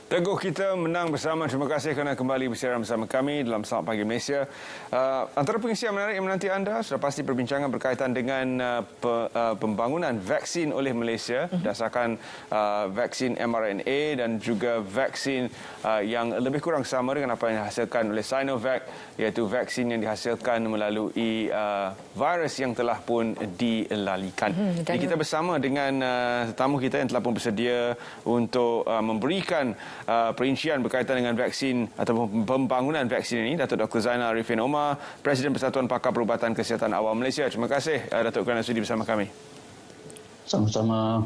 Teguh, kita menang bersama. Terima kasih kerana kembali bersiaran bersama kami dalam Selamat Pagi Malaysia. Antara pengisian menarik yang menanti anda sudah pasti perbincangan berkaitan dengan pembangunan vaksin oleh Malaysia berdasarkan vaksin mRNA dan juga vaksin yang lebih kurang sama dengan apa yang dihasilkan oleh Sinovac, iaitu vaksin yang dihasilkan melalui virus yang telah pun dilalikan. Jadi kita bersama dengan tetamu kita yang telah pun bersedia untuk memberikan perincian berkaitan dengan vaksin ataupun pembangunan vaksin ini, Datuk Dr. Zainal Arifin Omar, Presiden Persatuan Pakar Perubatan Kesihatan Awam Malaysia. Terima kasih Datuk kerana sudi bersama kami. Sama-sama.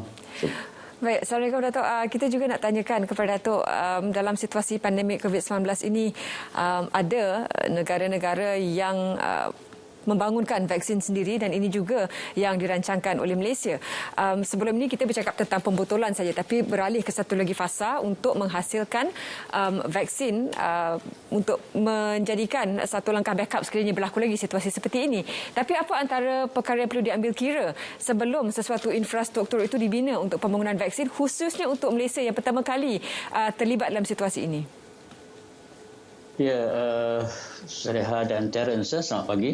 Baik, Assalamualaikum Datuk. Kita juga nak tanyakan kepada Datuk, dalam situasi pandemik COVID-19 ini, ada negara-negara yang membangunkan vaksin sendiri dan ini juga yang dirancangkan oleh Malaysia. Sebelum ini kita bercakap tentang pembotolan saja, tapi beralih ke satu lagi fasa untuk menghasilkan vaksin untuk menjadikan satu langkah backup sekiranya berlaku lagi situasi seperti ini. Tapi apa antara perkara yang perlu diambil kira sebelum sesuatu infrastruktur itu dibina untuk pembangunan vaksin, khususnya untuk Malaysia yang pertama kali terlibat dalam situasi ini? Ya, Saleha dan Terence, selamat pagi.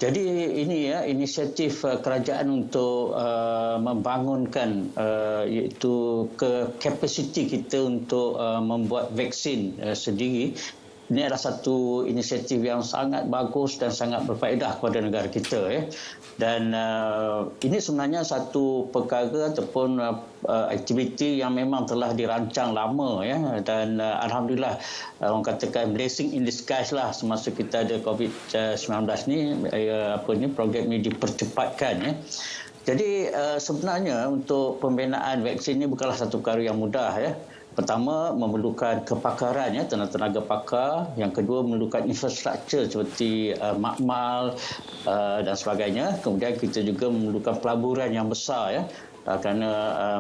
Jadi ini ya inisiatif kerajaan untuk membangunkan iaitu kapasiti kita untuk membuat vaksin sendiri. Ini adalah satu inisiatif yang sangat bagus dan sangat berfaedah kepada negara kita ya. Dan ini sebenarnya satu perkara ataupun aktiviti yang memang telah dirancang lama ya, dan alhamdulillah orang katakan blessing in disguise lah semasa kita ada COVID-19 ni program ini dipercepatkan ya. Jadi sebenarnya untuk pembinaan vaksin ini bukanlah satu perkara yang mudah ya. Pertama, memerlukan kepakaran ya, tenaga pakar. Yang kedua, memerlukan infrastruktur seperti makmal dan sebagainya. Kemudian kita juga memerlukan pelaburan yang besar ya. Kerana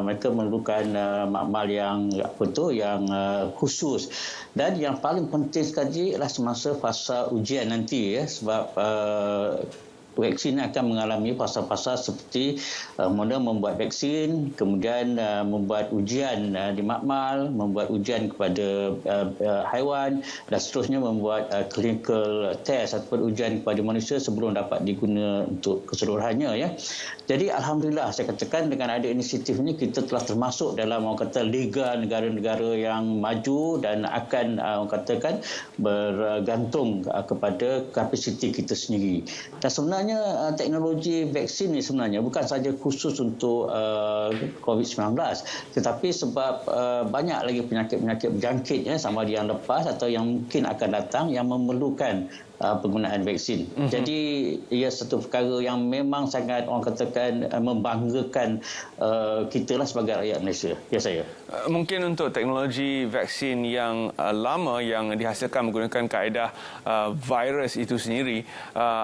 mereka memerlukan makmal yang khusus. Dan yang paling penting sekali adalah semasa fasa ujian nanti ya, sebab vaksin akan mengalami fasa-fasa seperti mula membuat vaksin, kemudian membuat ujian di makmal, membuat ujian kepada haiwan dan seterusnya membuat clinical test ataupun ujian kepada manusia sebelum dapat diguna untuk keseluruhannya ya. Jadi alhamdulillah saya katakan dengan ada inisiatif ini kita telah termasuk dalam orang kata liga negara-negara yang maju dan akan orang katakan bergantung kepada kapasiti kita sendiri. Dan sebenarnya teknologi vaksin ini sebenarnya bukan saja khusus untuk COVID-19 tetapi sebab banyak lagi penyakit-penyakit berjangkit ya, sama ada yang lepas atau yang mungkin akan datang yang memerlukan penggunaan vaksin. Jadi ia satu perkara yang memang sangat orang katakan membanggakan kita lah sebagai rakyat Malaysia. Ya saya. Mungkin untuk teknologi vaksin yang lama yang dihasilkan menggunakan kaedah virus itu sendiri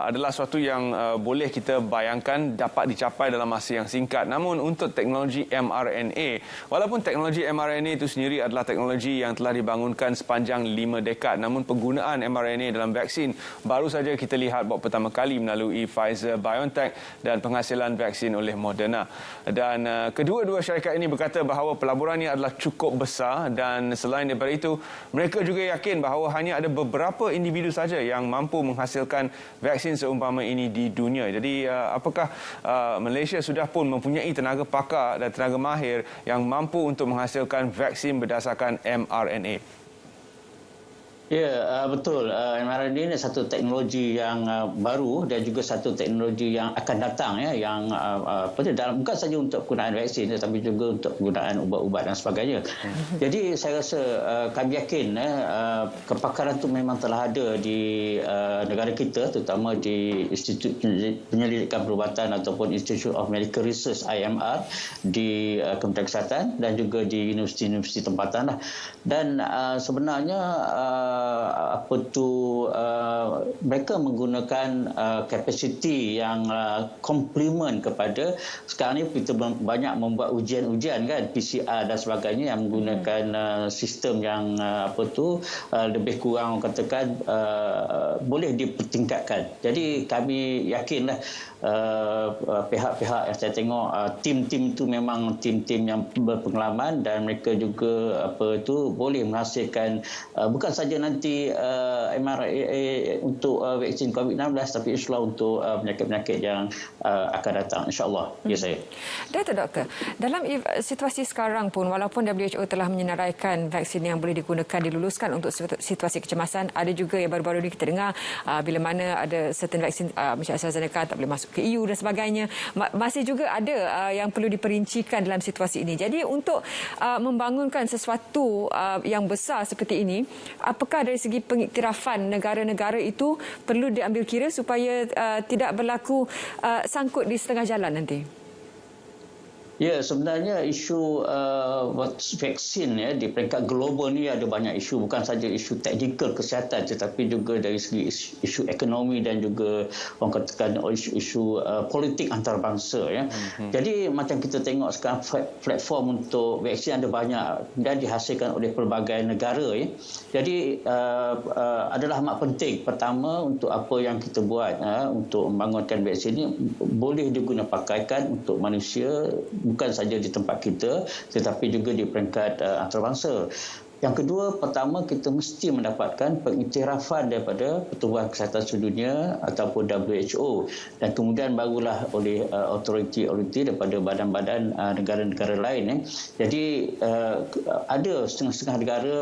adalah suatu yang boleh kita bayangkan dapat dicapai dalam masa yang singkat. Namun untuk teknologi mRNA, walaupun teknologi mRNA itu sendiri adalah teknologi yang telah dibangunkan sepanjang 5 dekad, namun penggunaan mRNA dalam vaksin baru saja kita lihat buat pertama kali melalui Pfizer-BioNTech dan penghasilan vaksin oleh Moderna. Dan kedua-dua syarikat ini berkata bahawa pelaburannya adalah cukup besar dan selain daripada itu, mereka juga yakin bahawa hanya ada beberapa individu saja yang mampu menghasilkan vaksin seumpama ini di dunia. Jadi apakah Malaysia sudah pun mempunyai tenaga pakar dan tenaga mahir yang mampu untuk menghasilkan vaksin berdasarkan mRNA? Ya, betul. mRNA ini satu teknologi yang baru dan juga satu teknologi yang akan datang ya, yang bukan saja untuk penggunaan vaksin tetapi juga untuk penggunaan ubat-ubat dan sebagainya. Jadi saya rasa kami yakin kepakaran itu memang telah ada di negara kita, terutama di Institut Penyelidikan Perubatan ataupun Institute of Medical Research IMR di Kementerian Kesihatan dan juga di universiti-universiti tempatan lah. Dan sebenarnya mereka menggunakan kapasiti yang komplement kepada sekarang ni kita banyak membuat ujian-ujian kan, PCR dan sebagainya yang menggunakan sistem yang lebih kurang katakan boleh dipertingkatkan. Jadi kami yakinlah pihak-pihak yang saya tengok tim-tim itu memang tim-tim yang berpengalaman dan mereka juga boleh menghasilkan bukan saja nanti mRNA untuk vaksin COVID-19 tapi insyaAllah untuk penyakit-penyakit yang akan datang insyaAllah. Ya saya. Doktor, dalam situasi sekarang pun walaupun WHO telah menyenaraikan vaksin yang boleh digunakan diluluskan untuk situasi kecemasan, ada juga yang baru-baru ini kita dengar bila mana ada certain vaksin macam AstraZeneca tak boleh masuk ke EU dan sebagainya. Masih juga ada yang perlu diperincikan dalam situasi ini. Jadi untuk membangunkan sesuatu yang besar seperti ini, apakah dari segi pengiktirafan negara-negara itu perlu diambil kira supaya tidak berlaku sangkut di setengah jalan nanti? Ya, sebenarnya isu vaksin di peringkat global ni ada banyak isu, bukan saja isu teknikal kesihatan tetapi juga dari segi isu ekonomi dan juga orang katakan isu politik antarabangsa ya. Jadi macam kita tengok sekarang platform untuk vaksin ada banyak dan dihasilkan oleh pelbagai negara ya. Jadi adalah amat penting pertama untuk apa yang kita buat untuk membangunkan vaksin ini boleh digunakan untuk manusia bukan saja di tempat kita tetapi juga di peringkat antarabangsa. Yang kedua, pertama kita mesti mendapatkan pengiktirafan daripada Pertubuhan Kesihatan Sedunia ataupun WHO dan kemudian barulah oleh autoriti daripada badan-badan negara-negara lain. Jadi ada setengah-setengah negara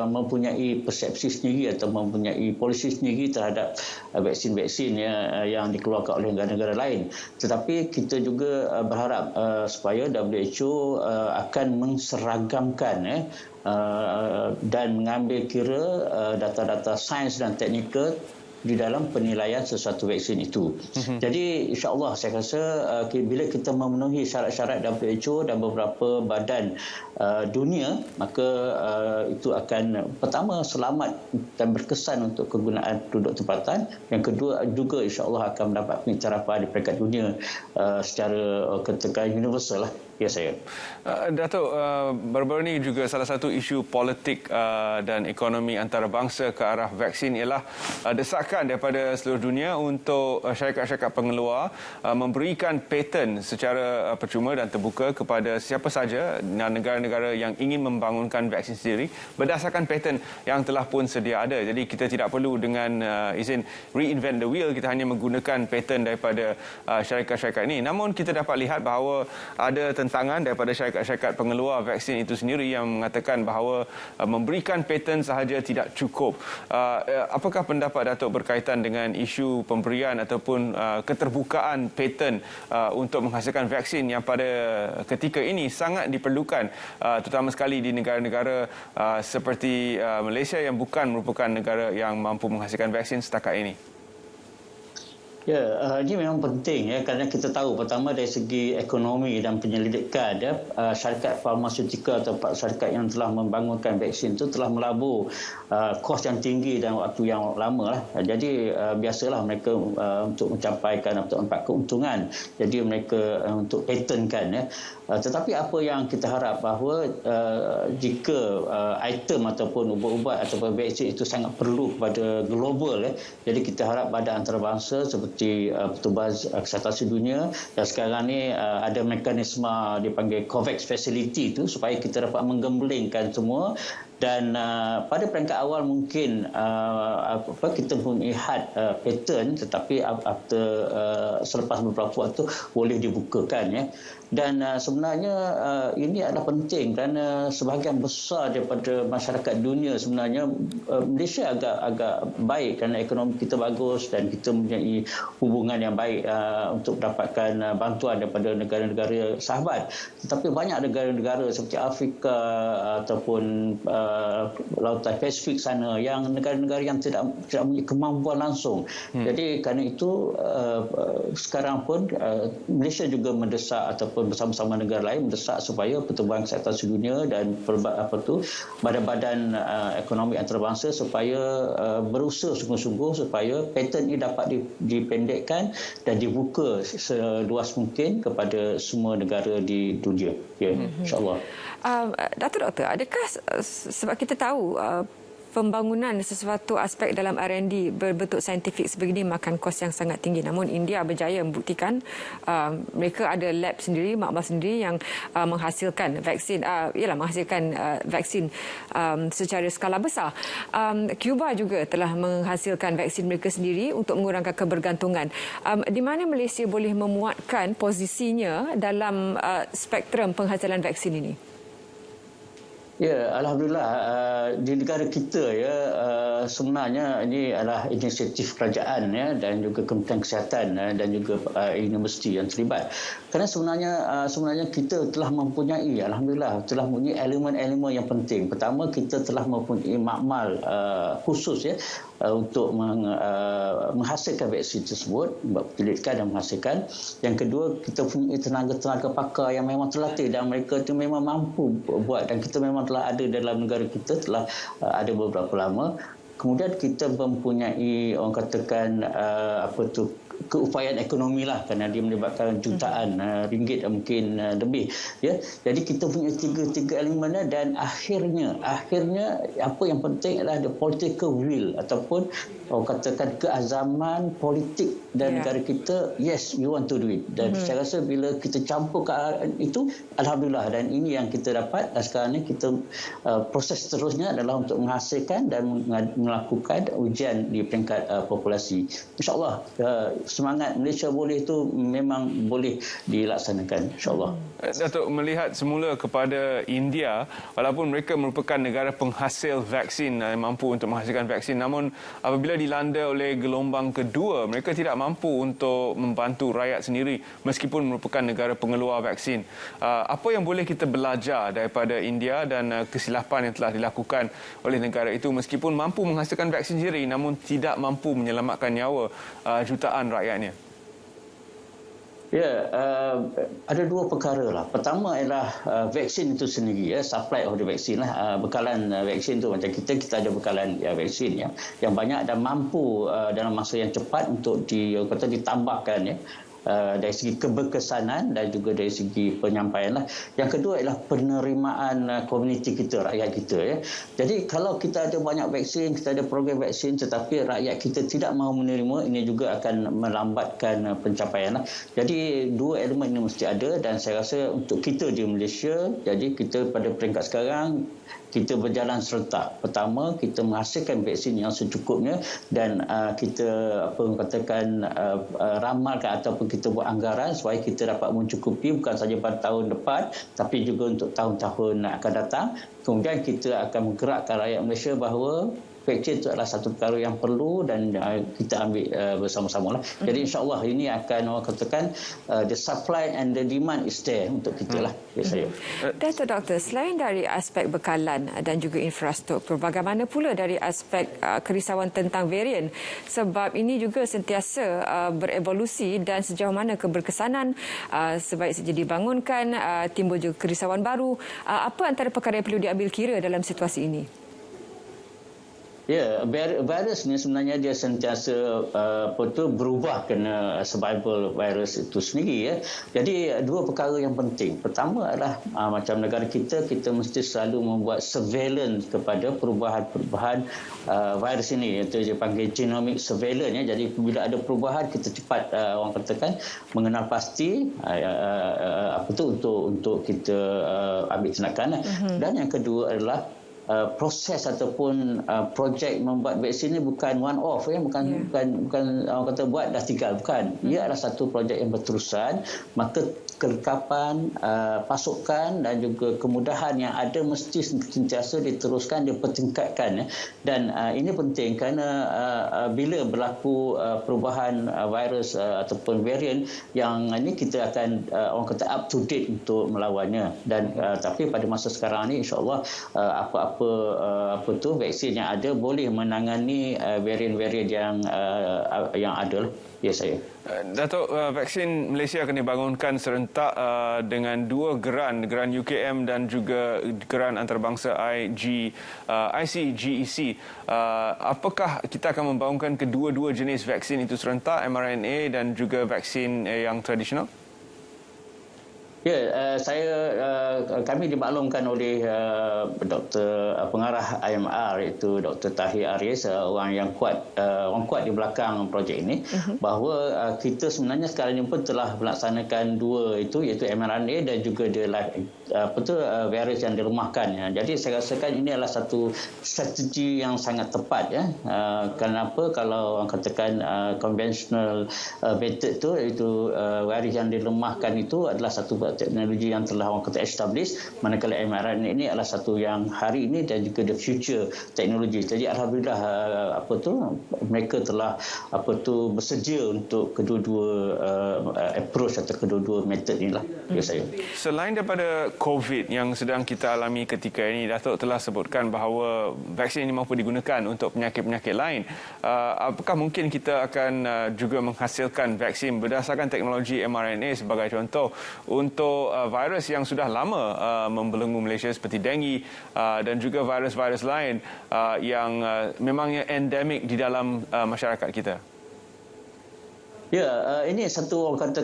mempunyai persepsi sendiri atau mempunyai polisi sendiri terhadap vaksin-vaksin yang dikeluarkan oleh negara-negara lain. Tetapi kita juga berharap supaya WHO akan menseragamkan dan mengambil kira data-data sains dan teknikal di dalam penilaian sesuatu vaksin itu. Jadi insya-Allah saya rasa bila kita memenuhi syarat-syarat WHO dan beberapa badan dunia, maka itu akan pertama selamat dan berkesan untuk kegunaan penduduk tempatan. Yang kedua juga insya-Allah akan mendapat pengiktirafan di peringkat dunia secara katakan universal lah. Ya saya. Datuk, baru-baru ini juga salah satu isu politik dan ekonomi antarabangsa ke arah vaksin ialah desakan daripada seluruh dunia untuk syarikat-syarikat pengeluar memberikan paten secara percuma dan terbuka kepada siapa saja negara-negara yang ingin membangunkan vaksin sendiri berdasarkan paten yang telah pun sedia ada. Jadi kita tidak perlu dengan izin reinvent the wheel, kita hanya menggunakan paten daripada syarikat-syarikat ini. Namun kita dapat lihat bahawa ada tangan daripada syarikat-syarikat pengeluar vaksin itu sendiri yang mengatakan bahawa memberikan paten sahaja tidak cukup. Apakah pendapat Datuk berkaitan dengan isu pemberian ataupun keterbukaan paten untuk menghasilkan vaksin yang pada ketika ini sangat diperlukan, terutama sekali di negara-negara seperti Malaysia yang bukan merupakan negara yang mampu menghasilkan vaksin setakat ini? Ya, ini memang penting ya, kerana kita tahu pertama dari segi ekonomi dan penyelidikan syarikat farmaseutika atau syarikat yang telah membangunkan vaksin itu telah melabur kos yang tinggi dan waktu yang lama lah. Jadi biasalah mereka untuk mencapaikan atau empat keuntungan. Jadi mereka untuk patentkan ya. Tetapi apa yang kita harap bahawa jika item ataupun ubat-ubat ataupun vaksin itu sangat perlu kepada global ya. Jadi kita harap badan antarabangsa seperti Pertubuhan Kesihatan Sedunia dan sekarang ni ada mekanisme dipanggil COVAX Facility itu supaya kita dapat menggemblengkan semua. Dan pada peringkat awal mungkin kita mempunyai had patent tetapi selepas beberapa waktu boleh dibukakan ya. Dan sebenarnya ini adalah penting kerana sebahagian besar daripada masyarakat dunia sebenarnya Malaysia agak baik kerana ekonomi kita bagus dan kita mempunyai hubungan yang baik untuk mendapatkan bantuan daripada negara-negara sahabat. Tetapi banyak negara-negara seperti Afrika ataupun Lautan Pasifik sana yang negara-negara yang tidak mempunyai kemampuan langsung. Jadi kerana itu sekarang pun Malaysia juga mendesak ataupun ataupun bersama-sama negara lain mendesak supaya Pertubuhan Kesihatan Sedunia dan badan-badan ekonomi antarabangsa supaya berusaha sungguh-sungguh supaya patent ini dapat dipendekkan dan dibuka seluas mungkin kepada semua negara di dunia. Ya, insya-Allah. Doktor, adakah sebab kita tahu pembangunan sesuatu aspek dalam R&D berbentuk saintifik sebegini makan kos yang sangat tinggi. Namun India berjaya membuktikan mereka ada lab sendiri, makmal sendiri yang menghasilkan vaksin, vaksin secara skala besar. Cuba juga telah menghasilkan vaksin mereka sendiri untuk mengurangkan kebergantungan. Di mana Malaysia boleh memuatkan posisinya dalam spektrum penghasilan vaksin ini? Ya, alhamdulillah di negara kita sebenarnya ini adalah inisiatif kerajaan dan juga Kementerian Kesihatan dan juga universiti yang terlibat. Kerana sebenarnya kita telah mempunyai, alhamdulillah telah mempunyai elemen-elemen yang penting. Pertama, kita telah mempunyai makmal khusus untuk menghasilkan vaksin tersebut, penyelidikan dan menghasilkan. Yang kedua, kita punya tenaga-tenaga pakar yang memang terlatih dan mereka itu memang mampu buat, dan kita memang telah ada dalam negara kita, telah ada beberapa lama. Kemudian kita mempunyai orang katakan keupayaan ekonomi lah, kerana dia melibatkan jutaan ringgit mungkin lebih. Ya, jadi kita punya tiga elemen dan akhirnya apa yang penting adalah the political will ataupun orang katakan keazaman politik dan negara kita. Yes, we want to do it. Dan saya rasa bila kita campur ke itu, alhamdulillah, dan ini yang kita dapat. Dan sekarang ni kita proses seterusnya adalah untuk menghasilkan dan melakukan ujian di peringkat populasi. InsyaAllah semangat Malaysia boleh itu memang boleh dilaksanakan, insyaAllah. Datuk, melihat semula kepada India, walaupun mereka merupakan negara penghasil vaksin yang mampu untuk menghasilkan vaksin, namun apabila dilanda oleh gelombang kedua, mereka tidak mampu untuk membantu rakyat sendiri meskipun merupakan negara pengeluar vaksin. Apa yang boleh kita belajar daripada India dan kesilapan yang telah dilakukan oleh negara itu meskipun mampu menghasilkan vaksin sendiri namun tidak mampu menyelamatkan nyawa jutaan rakyatnya? Ya, ada dua perkara lah. Pertama ialah vaksin itu sendiri, supply of the vaksin lah. Bekalan vaksin tu macam kita ada bekalan vaksin yang banyak dan mampu dalam masa yang cepat untuk ditambahkan dari segi keberkesanan dan juga dari segi penyampaian lah. Yang kedua ialah penerimaan komuniti kita, rakyat kita. Jadi kalau kita ada banyak vaksin, kita ada program vaksin tetapi rakyat kita tidak mahu menerima, ini juga akan melambatkan pencapaian lah. Jadi dua elemen ini mesti ada, dan saya rasa untuk kita di Malaysia, jadi kita pada peringkat sekarang kita berjalan serentak. Pertama, kita menghasilkan vaksin yang secukupnya dan kita ramalkan ataupun kita buat anggaran supaya kita dapat mencukupi bukan sahaja pada tahun depan tapi juga untuk tahun-tahun akan datang. Kemudian kita akan menggerakkan rakyat Malaysia bahawa vaksin itu adalah satu perkara yang perlu dan kita ambil bersama-sama lah. Jadi insyaAllah ini akan orang katakan the supply and the demand is there untuk kita lah. Datuk Doktor, selain dari aspek bekalan dan juga infrastruktur, bagaimana pula dari aspek kerisauan tentang varian? Sebab ini juga sentiasa berevolusi dan sejauh mana keberkesanan sebaik saja dibangunkan, timbul juga kerisauan baru. Apa antara perkara yang perlu diambil kira dalam situasi ini? Ya, virus ni sebenarnya dia sentiasa berubah kena survival virus itu sendiri. Jadi dua perkara yang penting. Pertama adalah macam negara kita mesti selalu membuat surveillance kepada perubahan-perubahan virus ini, iaitu dia panggil genomic surveillance. Jadi bila ada perubahan kita cepat orang katakan mengenal pasti untuk kita ambil tindakan. Dan yang kedua adalah proses ataupun projek membuat vaksin ini bukan one off, bukan orang kata buat dah tinggal, bukan. Ia adalah satu projek yang berterusan, maka kelengkapan pasukan dan juga kemudahan yang ada mesti sentiasa diteruskan, dipertingkatkan. Dan ini penting kerana bila berlaku perubahan virus ataupun varian yang ini, kita akan orang kata up to date untuk melawannya. Dan tapi pada masa sekarang ni insya-Allah apa vaksin yang ada boleh menangani varian-varian yang ada. Ya, saya. Datuk, vaksin Malaysia akan dibangunkan serentak dengan dua geran UKM dan juga geran antarabangsa ICGEC. Apakah kita akan membangunkan kedua-dua jenis vaksin itu serentak, mRNA dan juga vaksin yang tradisional? Ya, kami dimaklumkan oleh Dr. Pengarah IMR iaitu Dr. Tahir Aris, orang kuat di belakang projek ini, bahawa kita sebenarnya sekarang ini pun telah melaksanakan dua itu, iaitu mRNA dan juga virus yang dirumahkan. Ya. Jadi saya rasakan ini adalah satu strategi yang sangat tepat. Ya. Kenapa kalau orang katakan conventional method itu, iaitu virus yang dirumahkan itu adalah satu teknologi yang telah orang kata establish, manakala mRNA ini adalah satu yang hari ini dan juga the future teknologi. Jadi alhamdulillah mereka telah bersedia untuk kedua-dua approach atau kedua-dua method inilah. Ya, saya. Selain daripada COVID yang sedang kita alami ketika ini, Datuk telah sebutkan bahawa vaksin ini mampu digunakan untuk penyakit-penyakit lain. Apakah mungkin kita akan juga menghasilkan vaksin berdasarkan teknologi mRNA sebagai contoh untuk virus yang sudah lama membelenggu Malaysia seperti dengue dan juga virus-virus lain yang memangnya endemik di dalam masyarakat kita? Ya, ini satu orang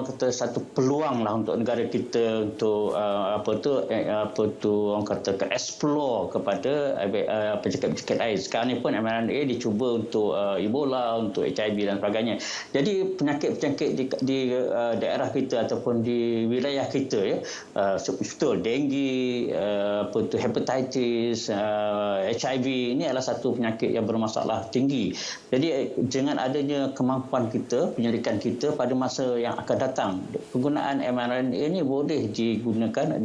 kata satu peluang lah untuk negara kita untuk orang kata explore kepada penyakit-penyakit lain. Sekarang ni pun mRNA dicuba untuk Ebola, untuk HIV dan sebagainya. Jadi penyakit-penyakit di daerah kita ataupun di wilayah kita, ya, betul dengue, hepatitis, HIV ini adalah satu penyakit yang bermasalah tinggi. Jadi dengan adanya kemampuan penyelidikan kita pada masa yang akan datang, penggunaan mRNA ini boleh digunakan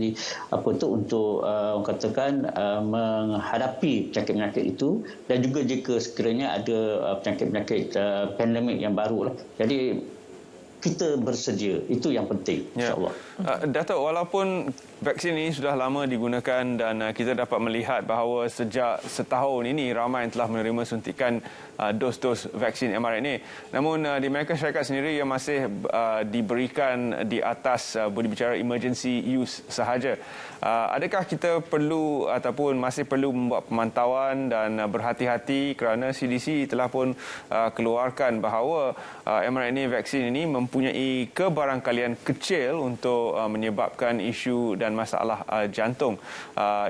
untuk orang katakan menghadapi penyakit-penyakit itu, dan juga jika sekiranya ada penyakit-penyakit pandemik yang baru lah. Jadi kita bersedia, itu yang penting, insya-Allah. Datuk, walaupun vaksin ini sudah lama digunakan dan kita dapat melihat bahawa sejak setahun ini ramai yang telah menerima suntikan dos-dos vaksin mRNA, namun di Amerika Syarikat sendiri ia masih diberikan di atas boleh bicara emergency use sahaja. Adakah kita perlu ataupun masih perlu membuat pemantauan dan berhati-hati kerana CDC telah pun keluarkan bahawa mRNA vaksin ini mempunyai kebarangkalian kecil untuk menyebabkan isu dan masalah jantung.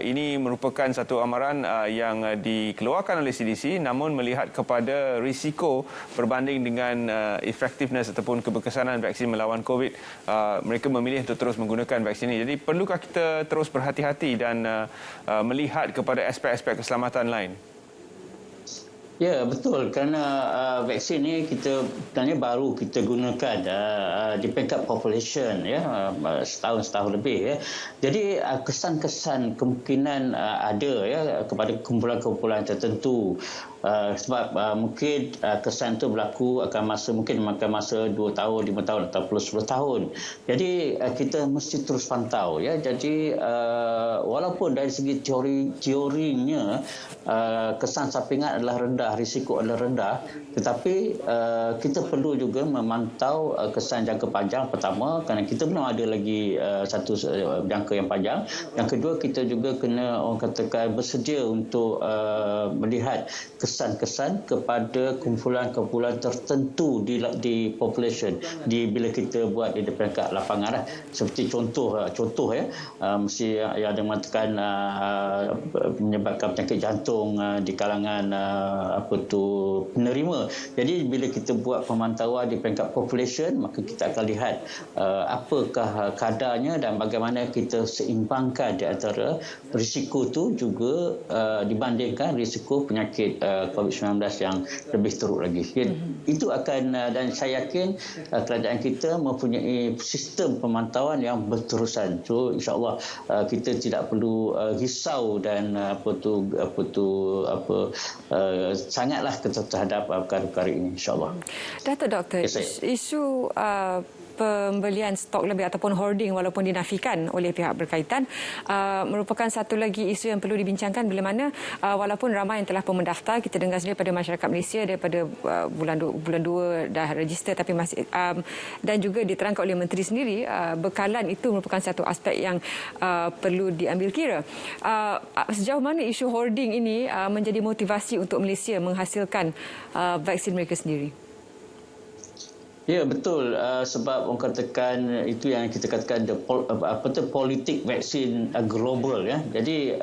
Ini merupakan satu amaran yang dikeluarkan oleh CDC, namun melihat kepada risiko berbanding dengan effectiveness ataupun keberkesanan vaksin melawan COVID, mereka memilih untuk terus menggunakan vaksin ini. Jadi perlukah kita terus berhati-hati dan melihat kepada aspek-aspek keselamatan lain? Ya, betul, kerana vaksin ni kita sebenarnya baru kita gunakan di peringkat population, ya, setahun lebih, ya. Jadi kesan-kesan kemungkinan ada, ya, kepada kumpulan-kumpulan tertentu. Sebab mungkin kesan itu berlaku mungkin makan masa 2 tahun, 5 tahun atau 10 tahun. Jadi kita mesti terus pantau, ya. Jadi walaupun dari segi teorinya kesan sampingan adalah rendah, risiko adalah rendah, tetapi kita perlu juga memantau kesan jangka panjang. Pertama, kerana kita belum ada lagi satu jangka yang panjang. Yang kedua, kita juga kena orang katakan bersedia untuk melihat kesan-kesan kepada kumpulan-kumpulan tertentu di population bila kita buat di peringkat lapangan lah. Seperti contoh ya, mesti yang ada mengatakan menyebabkan penyakit jantung di kalangan penerima. Jadi bila kita buat pemantauan di peringkat population, maka kita akan lihat apakah kadarnya dan bagaimana kita seimbangkan di antara risiko itu juga dibandingkan risiko penyakit COVID-19 yang lebih teruk lagi. Itu akan, dan saya yakin kerajaan kita mempunyai sistem pemantauan yang berterusan. So insya-Allah kita tidak perlu risau dan sangatlah terhadap perkara-perkara ini, insya-Allah. Doktor, isu pembelian stok lebih ataupun hoarding walaupun dinafikan oleh pihak berkaitan merupakan satu lagi isu yang perlu dibincangkan bila mana walaupun ramai yang telah pun mendaftar, kita dengar sendiri pada masyarakat Malaysia daripada bulan 2 dah register tapi masih dan juga diterangkan oleh menteri sendiri bekalan itu merupakan satu aspek yang perlu diambil kira. Sejauh mana isu hoarding ini menjadi motivasi untuk Malaysia menghasilkan vaksin mereka sendiri? Ya, betul. Sebab orang katakan itu yang kita katakan politik vaksin global, ya. Jadi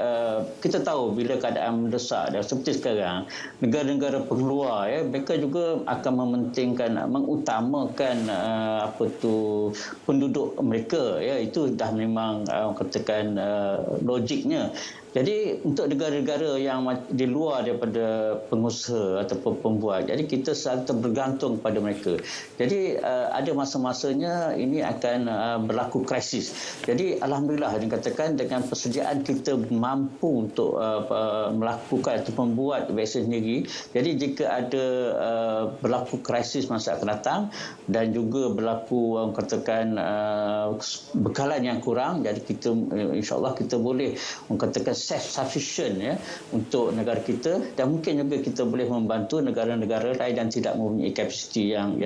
kita tahu bila keadaan mendesak dan seperti sekarang, negara-negara pengeluar, ya, mereka juga akan mementingkan, mengutamakan penduduk mereka, ya. Itu dah memang orang katakan logiknya. Jadi untuk negara-negara yang di luar daripada pengusaha ataupun pembuat, jadi kita selalu bergantung pada mereka. Jadi ada masa-masanya ini akan berlaku krisis. Jadi alhamdulillah dikatakan dengan persediaan kita mampu untuk melakukan atau membuat vaksin sendiri. Jadi jika ada berlaku krisis masa akan datang dan juga berlaku katakan bekalan yang kurang, jadi kita insya-Allah kita boleh katakan self-sufficient, ya, untuk negara kita, dan mungkin juga kita boleh membantu negara-negara lain yang tidak mempunyai kapasiti yang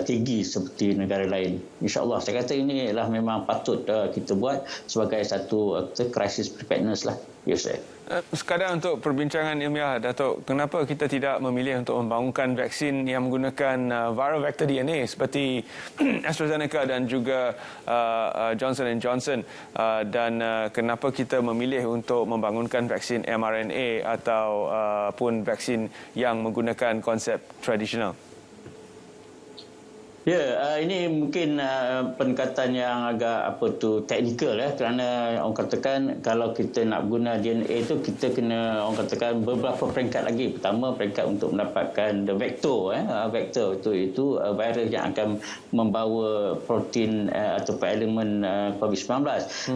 tinggi seperti negara lain. InsyaAllah saya kata ini adalah memang patut kita buat sebagai satu crisis preparedness lah. Ya, saya. Sekadar untuk perbincangan ilmiah, Datuk, kenapa kita tidak memilih untuk membangunkan vaksin yang menggunakan viral vector DNA seperti AstraZeneca dan juga Johnson & Johnson, dan kenapa kita memilih untuk membangunkan vaksin mRNA atau pun vaksin yang menggunakan konsep tradisional? Ya, ini mungkin pendekatan yang agak teknikal, ya, kerana orang katakan kalau kita nak guna DNA itu kita kena orang katakan beberapa peringkat lagi. Pertama, peringkat untuk mendapatkan the vektor, vektor itu virus yang akan membawa protein atau elemen COVID-19.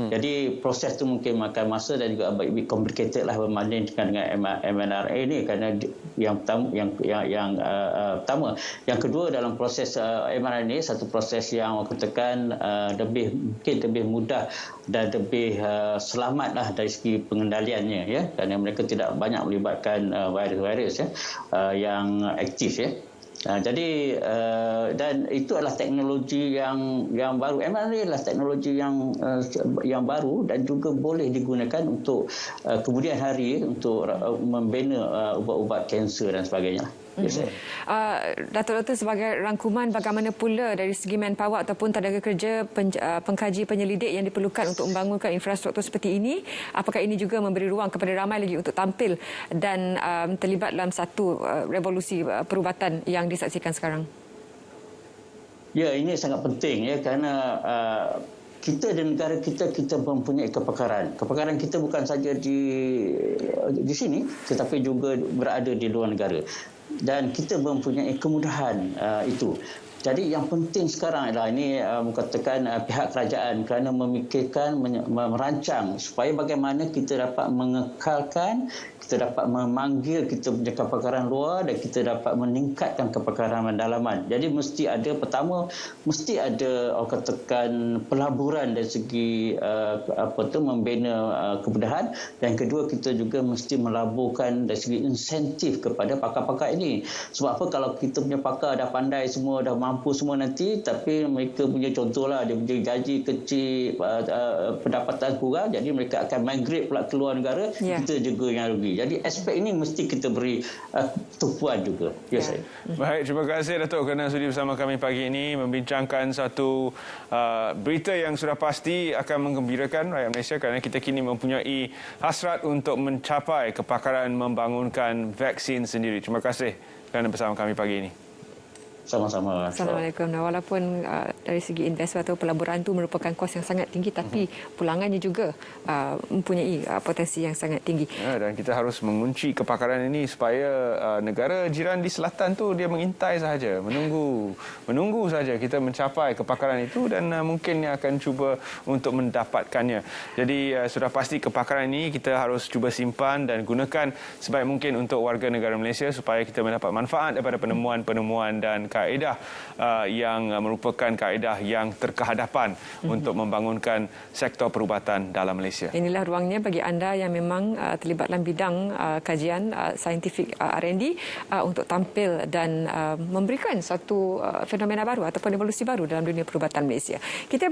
Jadi proses itu mungkin makan masa dan juga lebih complicated lah berbandingkan dengan mRNA ini, kerana yang pertama, yang pertama. Yang kedua, dalam proses mRNA satu proses yang orang katakan mungkin lebih mudah dan lebih selamatlah dari segi pengendaliannya, ya, kerana mereka tidak banyak melibatkan virus-virus, ya, yang aktif, ya. Jadi dan itu adalah teknologi yang baru. mRNA adalah teknologi yang baru dan juga boleh digunakan untuk kemudian hari untuk membina ubat-ubat kanser dan sebagainya. Datuk sebagai rangkuman, bagaimana pula dari segi manpower ataupun tenaga kerja pengkaji penyelidik yang diperlukan untuk membangunkan infrastruktur seperti ini? Apakah ini juga memberi ruang kepada ramai lagi untuk tampil dan terlibat dalam satu revolusi perubatan yang disaksikan sekarang? Ya, ini sangat penting, ya, kerana kita dan negara kita mempunyai kepakaran. Kepakaran kita bukan saja di sini, tetapi juga berada di luar negara. Dan kita mempunyai kemudahan itu. Jadi yang penting sekarang adalah ini katakan pihak kerajaan kerana memikirkan, merancang supaya bagaimana kita dapat mengekalkan, kita dapat memanggil kita punya kepakaran luar dan kita dapat meningkatkan kepakaran pendalaman. Jadi mesti ada, pertama mesti ada orang katakan pelaburan dari segi membina kemudahan, dan kedua kita juga mesti melaburkan dari segi insentif kepada pakar-pakar ini. Sebab apa, kalau kita punya pakar dah pandai semua, dah mampu semua nanti, tapi mereka punya contohlah dia punya gaji kecil, pendapatan kurang, jadi mereka akan migrate pula ke luar negara, kita juga yang rugi. Jadi aspek ini mesti kita beri tumpuan juga. Ya, saya. Baik, terima kasih Datuk kerana sudi bersama kami pagi ini membincangkan satu berita yang sudah pasti akan menggembirakan rakyat Malaysia, kerana kita kini mempunyai hasrat untuk mencapai kepakaran membangunkan vaksin sendiri. Terima kasih kerana bersama kami pagi ini. Sama-sama. Assalamualaikum. Walaupun dari segi investasi atau pelaburan itu merupakan kos yang sangat tinggi, tapi pulangannya juga mempunyai potensi yang sangat tinggi. Ya, dan kita harus mengunci kepakaran ini supaya negara jiran di selatan tu dia mengintai sahaja, menunggu saja kita mencapai kepakaran itu, dan mungkin akan cuba untuk mendapatkannya. Jadi sudah pasti kepakaran ini kita harus cuba simpan dan gunakan sebaik mungkin untuk warga negara Malaysia supaya kita mendapat manfaat daripada penemuan-penemuan dan kaedah yang merupakan kaedah yang terkehadapan untuk membangunkan sektor perubatan dalam Malaysia. Inilah ruangnya bagi anda yang memang terlibat dalam bidang kajian saintifik R&D untuk tampil dan memberikan satu fenomena baru ataupun evolusi baru dalam dunia perubatan Malaysia. Kita